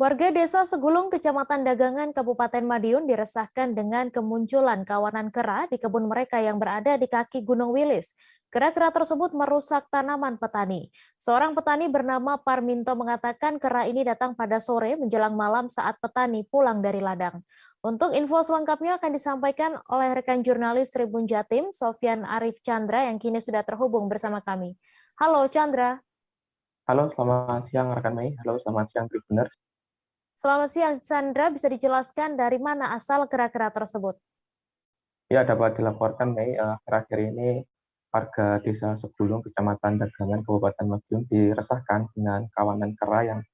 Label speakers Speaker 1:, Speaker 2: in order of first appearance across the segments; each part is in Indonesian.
Speaker 1: Warga Desa Segulung, Kecamatan Dagangan, Kabupaten Madiun diresahkan dengan kemunculan kawanan kera di kebun mereka yang berada di kaki Gunung Wilis. Kera-kera tersebut merusak tanaman petani. Seorang petani bernama Parminto mengatakan kera ini datang pada sore menjelang malam saat petani pulang dari ladang. Untuk info selengkapnya akan disampaikan oleh rekan jurnalis Tribun Jatim, Sofyan Arif Chandra yang kini sudah terhubung bersama kami. Halo Chandra.
Speaker 2: Halo, selamat siang rekan Mei. Halo, selamat siang Tribuners.
Speaker 1: Selamat siang Chandra, bisa dijelaskan dari mana asal kera-kera tersebut?
Speaker 2: Ya, dapat dilaporkan Mei, akhir-akhir ini warga Desa Segulung, Kecamatan Dagangan, Kabupaten Madiun diresahkan dengan kawanan kera yang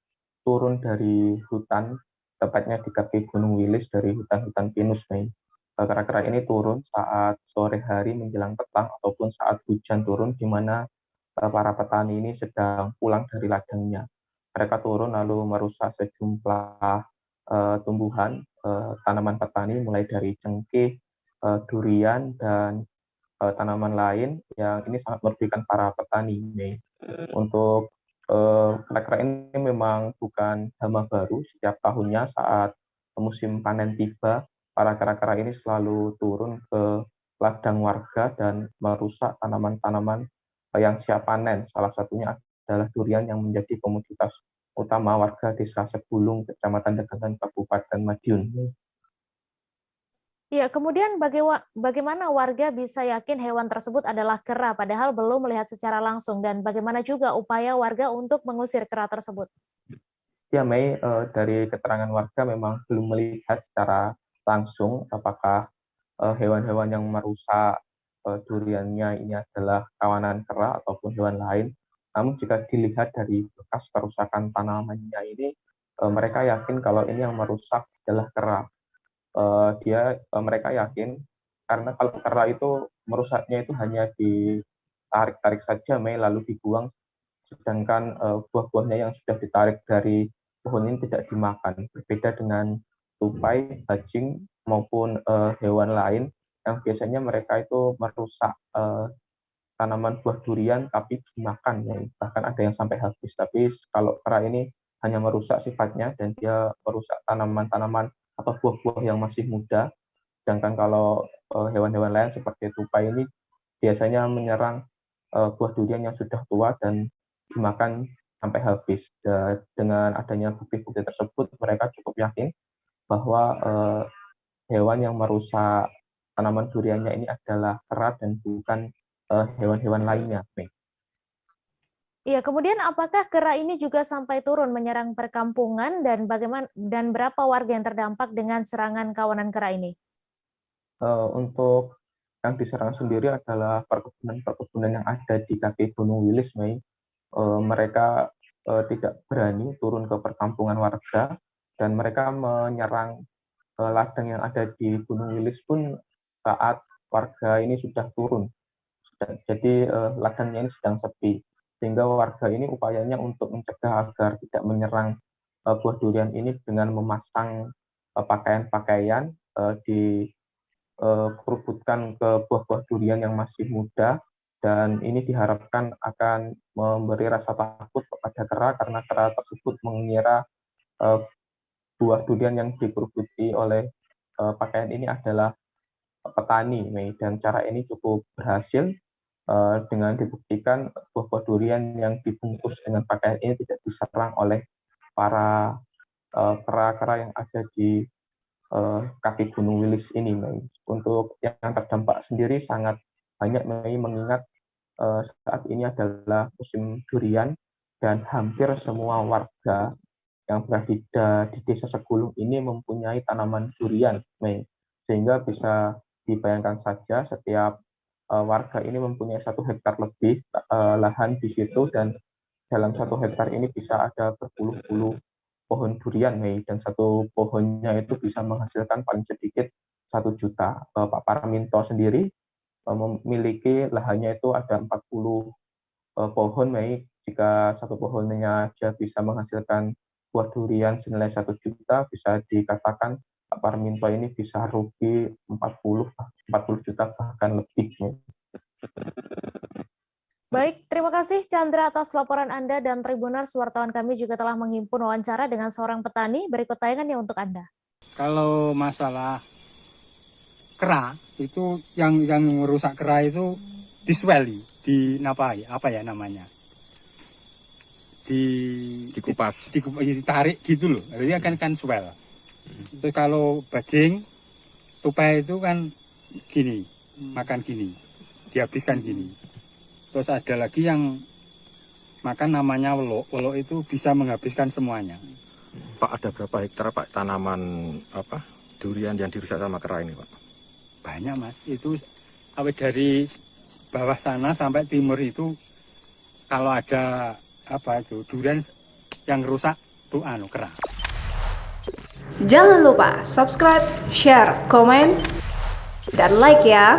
Speaker 2: turun dari hutan, tepatnya di kaki Gunung Wilis dari hutan-hutan pinus Mei. Kera-kera ini turun saat sore hari menjelang petang ataupun saat hujan turun, di mana para petani ini sedang pulang dari ladangnya. Mereka turun lalu merusak sejumlah tumbuhan tanaman petani mulai dari cengkeh, durian, dan tanaman lain yang ini sangat merugikan para petani. Untuk kera-kera ini memang bukan hama baru. Setiap tahunnya saat musim panen tiba, para kera-kera ini selalu turun ke ladang warga dan merusak tanaman-tanaman yang siap panen. Salah satunya adalah durian yang menjadi komoditas utama warga Desa Segulung, Kecamatan Dagangan, Kabupaten Madiun.
Speaker 1: Ya, kemudian bagaimana warga bisa yakin hewan tersebut adalah kera padahal belum melihat secara langsung dan bagaimana juga upaya warga untuk mengusir kera tersebut?
Speaker 2: Ya, Mei, dari keterangan warga memang belum melihat secara langsung apakah hewan-hewan yang merusak duriannya ini adalah kawanan kera ataupun hewan lain. Namun jika dilihat dari bekas kerusakan tanamannya ini, mereka yakin kalau ini yang merusak adalah kera. Mereka yakin karena kalau kera itu merusaknya itu hanya ditarik-tarik saja, Mei, lalu dibuang, sedangkan buah-buahnya yang sudah ditarik dari pohon ini tidak dimakan. Berbeda dengan tupai, bajing, maupun hewan lain yang biasanya mereka itu merusak tanaman buah durian tapi dimakan, ya. Bahkan ada yang sampai habis. Tapi kalau kera ini hanya merusak sifatnya dan dia merusak tanaman-tanaman atau buah-buah yang masih muda. Sedangkan kalau hewan-hewan lain seperti tupai ini biasanya menyerang buah durian yang sudah tua dan dimakan sampai habis. Dengan adanya bukti-bukti tersebut, mereka cukup yakin bahwa hewan yang merusak tanaman duriannya ini adalah kera dan bukan hewan-hewan lainnya.
Speaker 1: Iya, kemudian apakah kera ini juga sampai turun menyerang perkampungan dan bagaimana dan berapa warga yang terdampak dengan serangan kawanan kera ini?
Speaker 2: Untuk yang diserang sendiri adalah perkebunan-perkebunan yang ada di kaki Gunung Wilis, Mei. Mereka tidak berani turun ke perkampungan warga dan mereka menyerang ladang yang ada di Gunung Wilis pun saat warga ini sudah turun. Jadi ladangnya ini sedang sepi. Sehingga warga ini upayanya untuk mencegah agar tidak menyerang buah durian ini dengan memasang pakaian-pakaian dikerubutkan ke buah-buah durian yang masih muda, dan ini diharapkan akan memberi rasa takut kepada kera karena kera tersebut mengira uh, buah durian yang dikerubuti oleh pakaian ini adalah petani, Mei. Dan cara ini cukup berhasil dengan dibuktikan buah-buah durian yang dibungkus dengan pakaian ini tidak diserang oleh para kera-kera yang ada di kaki Gunung Wilis ini, Mei. Untuk yang terdampak sendiri sangat banyak, Mei, mengingat saat ini adalah musim durian dan hampir semua warga yang berada di Desa Segulung ini mempunyai tanaman durian, Mei. Sehingga bisa dibayangkan saja setiap warga ini mempunyai 1 hektar lebih lahan di situ, dan dalam 1 hektar ini bisa ada berpuluh-puluh pohon durian, Mei, dan satu pohonnya itu bisa menghasilkan paling sedikit 1 juta. Pak Paraminto sendiri memiliki lahannya itu ada 40 pohon, Mei. Jika satu pohonnya aja bisa menghasilkan buah durian senilai 1 juta, bisa dikatakan Pak Parminto ini bisa rugi 40 juta bahkan lebih, Mei.
Speaker 1: Baik, terima kasih Chandra atas laporan Anda dan Tribuners. Wartawan kami juga telah menghimpun wawancara dengan seorang petani. Berikut tayangannya untuk Anda.
Speaker 3: Kalau masalah kera itu yang merusak kera itu disweli, dinapai, apa ya namanya?
Speaker 4: Dikupas,
Speaker 3: ditarik gitu loh. Jadi kan swell. Terus kalau bajing, tupai itu kan gini, makan gini, dihabiskan gini. Terus ada lagi yang makan namanya welok. Welok itu bisa menghabiskan semuanya.
Speaker 4: Pak, ada berapa hektar Pak tanaman durian yang dirusak sama kera ini Pak?
Speaker 3: Banyak Mas, itu dari bawah sana sampai timur itu kalau ada durian yang rusak tuh kera.
Speaker 5: Jangan lupa subscribe, share, komen, dan like ya.